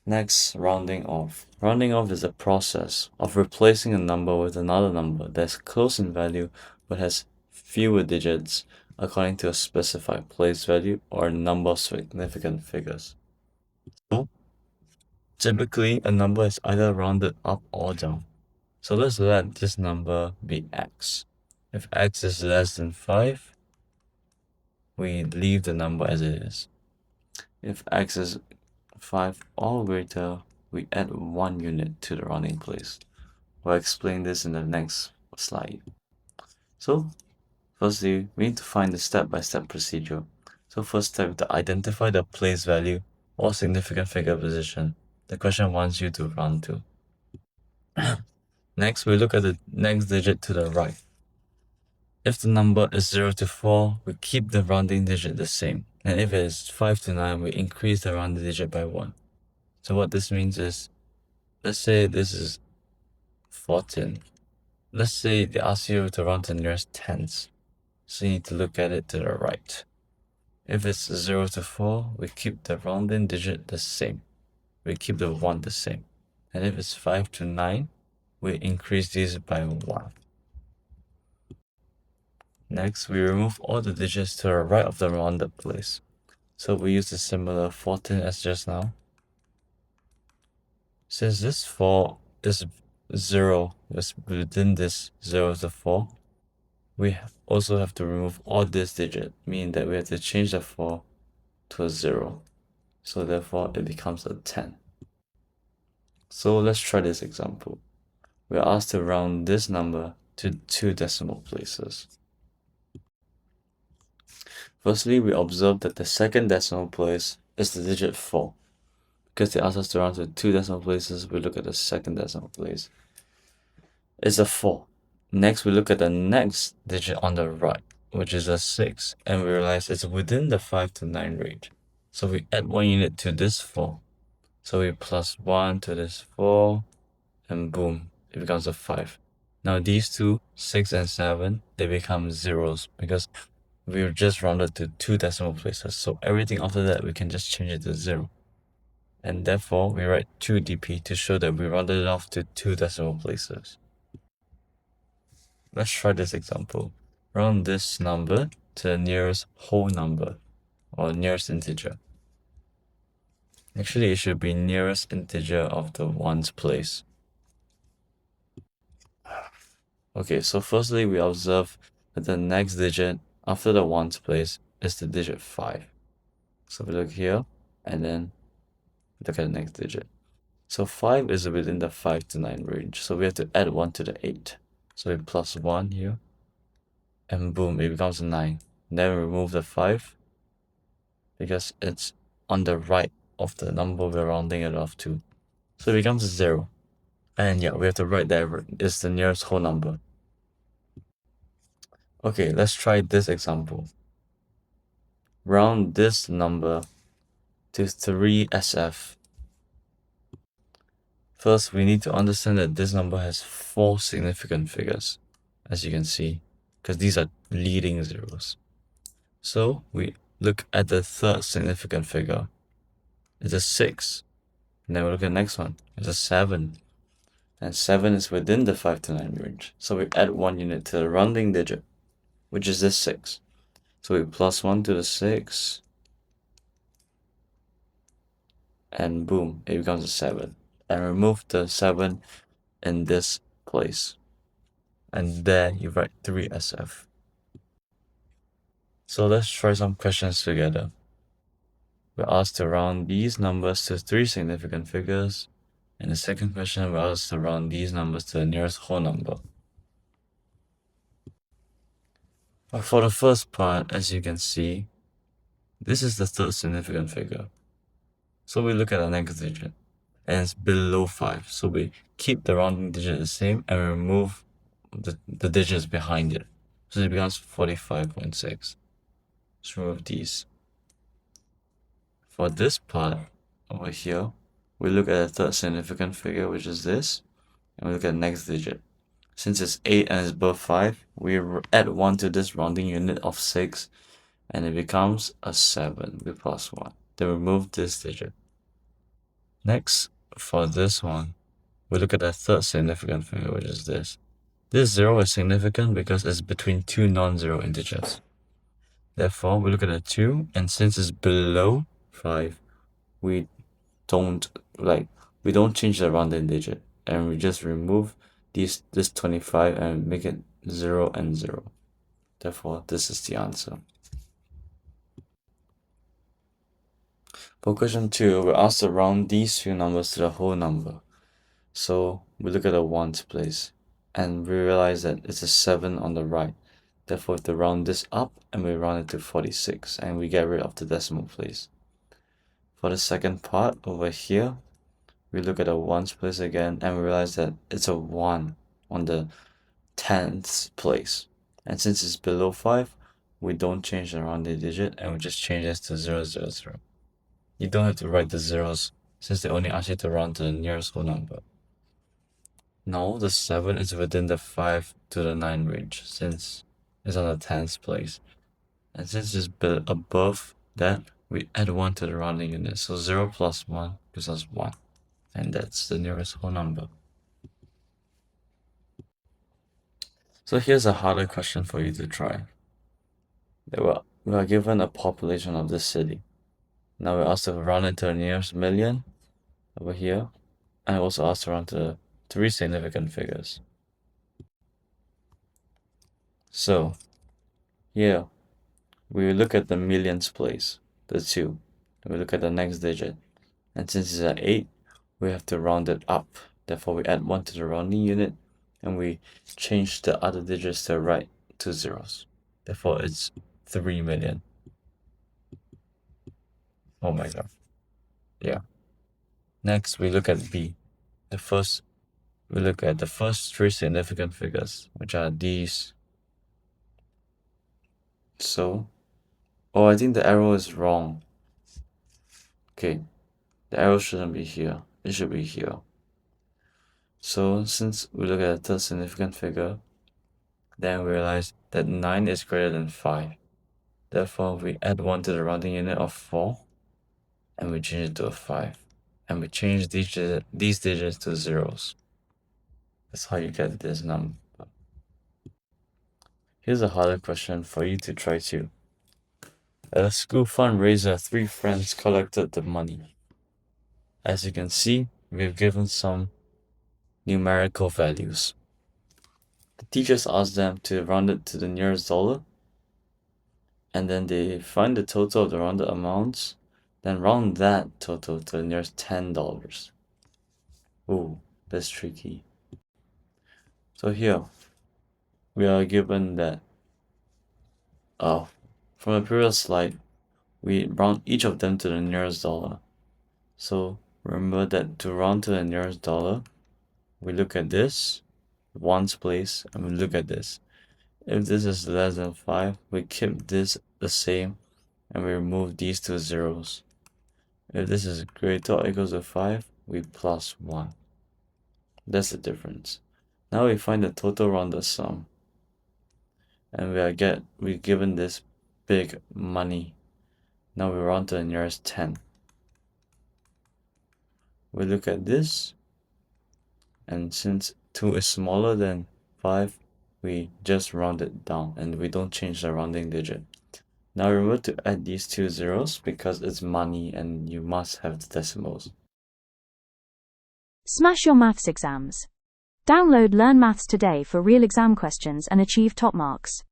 Next, rounding off. Rounding off is a process of replacing a number with another number that's close in value but has fewer digits according to a specified place value or number of significant figures. So, typically, a number is either rounded up or down. So let's let this number be x. If x is less than 5, we leave the number as it is. If x is 5 or greater, we add 1 unit to the rounding place. We'll explain this in the next slide. So, firstly, we need to find the step-by-step procedure. So first step, to identify the place value or significant figure position the question wants you to round to. Next, we look at the next digit to the right. If the number is 0 to 4, we keep the rounding digit the same. And if it is 5 to 9, we increase the rounding digit by 1. So what this means is, let's say this is 14. Let's say they ask you to round to the nearest tens. So you need to look at it to the right. If it's 0 to 4, we keep the rounding digit the same. We keep the 1 the same. And if it's 5 to 9, we increase these by 1. Next, we remove all the digits to the right of the rounded place. So we use the similar 14 as just now. Since this 4 is 0 is within this 0 to 4, we also have to remove all this digit, meaning that we have to change the 4 to a 0. So therefore, it becomes a 10. So let's try this example. We are asked to round this number to 2 decimal places. Firstly, we observe that the second decimal place is the digit 4. Because they asked us to round to 2 decimal places, we look at the second decimal place. It's a 4. Next, we look at the next digit on the right, which is a 6, and we realize it's within the 5 to 9 range. So we add 1 unit to this 4. So we plus 1 to this 4, and boom, it becomes a 5. Now these two, 6 and 7, they become zeros because we just rounded to 2 decimal places. So everything after that, we can just change it to 0. And therefore, we write 2dp to show that we rounded it off to 2 decimal places. Let's try this example. Round this number to the nearest whole number, or nearest integer. Actually, it should be nearest integer of the ones place. Okay, so firstly, we observe that the next digit after the ones place is the digit 5. So we look here, and then look at the next digit. So 5 is within the 5 to 9 range, so we have to add 1 to the 8. So we plus 1 here, and boom, it becomes a 9. Then we remove the 5, because it's on the right of the number we're rounding it off to. So it becomes a 0. And yeah, we have to write that it's the nearest whole number. Okay, let's try this example. Round this number to 3SF. First, we need to understand that this number has 4 significant figures, as you can see, because these are leading zeros. So we look at the third significant figure. It's a 6. And then we look at the next one. It's a 7. And 7 is within the 5 to 9 range. So we add 1 unit to the rounding digit, which is this 6. So we plus 1 to the 6. And boom, it becomes a 7. And remove the 7 in this place. And there you write 3SF. So let's try some questions together. We're asked to round these numbers to 3 significant figures. In the second question, we're asked to round these numbers to the nearest whole number. But for the first part, as you can see, this is the third significant figure. So we look at the next digit, and it's below 5. So we keep the rounding digit the same and remove the digits behind it. So it becomes 45.6. Let's remove these. For this part over here, we look at the third significant figure, which is this, and we look at the next digit. Since it's 8 and it's above 5, we add 1 to this rounding unit of 6, and it becomes a 7 with plus 1. Then remove this digit. Next, for this one, we look at the third significant figure, which is this. This 0 is significant because it's between two non-zero integers. Therefore, we look at the 2, and since it's below 5, we don't change the rounding digit, and we just remove this 25 and make it 0 and 0. Therefore, this is the answer. For question 2, we're asked to round these two numbers to the whole number. So we look at the ones place, and we realize that it's a 7 on the right. Therefore, we have to round this up, and we round it to 46, and we get rid of the decimal place. For the second part over here, we look at the ones place again, and we realize that it's a 1 on the 10th place. And since it's below 5, we don't change the rounding digit, and we just change this to 0, 0, 0. You don't have to write the zeros, since they only ask you to round to the nearest whole number. Now the 7 is within the 5 to the 9 range, since it's on the 10th place. And since it's above that, we add 1 to the rounding unit. So 0 plus 1 gives us 1. And that's the nearest whole number. So here's a harder question for you to try. We are given a population of this city. Now we're asked to round it to the nearest million over here. And also asked to round to 3 significant figures. So here we look at the millions place, the 2. And we look at the next digit. And since it's at 8, we have to round it up. Therefore, we add 1 to the rounding unit, and we change the other digits to the right to zeros. Therefore, it's 3 million. Oh my god. Yeah. Next, we look at B. We look at the first 3 significant figures, which are these. So, I think the arrow is wrong. Okay, the arrow shouldn't be here. It should be here. So, since we look at the third significant figure, then we realize that 9 is greater than 5. Therefore, we add 1 to the rounding unit of 4, and we change it to a 5. And we change these digits to zeros. That's how you get this number. Here's a harder question for you to try too. At a school fundraiser, 3 friends collected the money. As you can see, we've given some numerical values. The teachers asked them to round it to the nearest dollar, and then they find the total of the rounded amounts, then round that total to the nearest $10. Ooh, that's tricky. So here, we are given that, from the previous slide, we round each of them to the nearest dollar. So remember that to round to the nearest dollar, we look at this, ones place, and we look at this. If this is less than 5, we keep this the same, and we remove these two zeros. If this is greater or equal to 5, we plus 1. That's the difference. Now we find the total rounded sum. And we're given this big money. Now we round to the nearest 10. We look at this, and since 2 is smaller than 5, we just round it down, and we don't change the rounding digit. Now remember to add these 2 zeros because it's money and you must have the decimals. Smash your maths exams. Download Learn Maths Today for real exam questions and achieve top marks.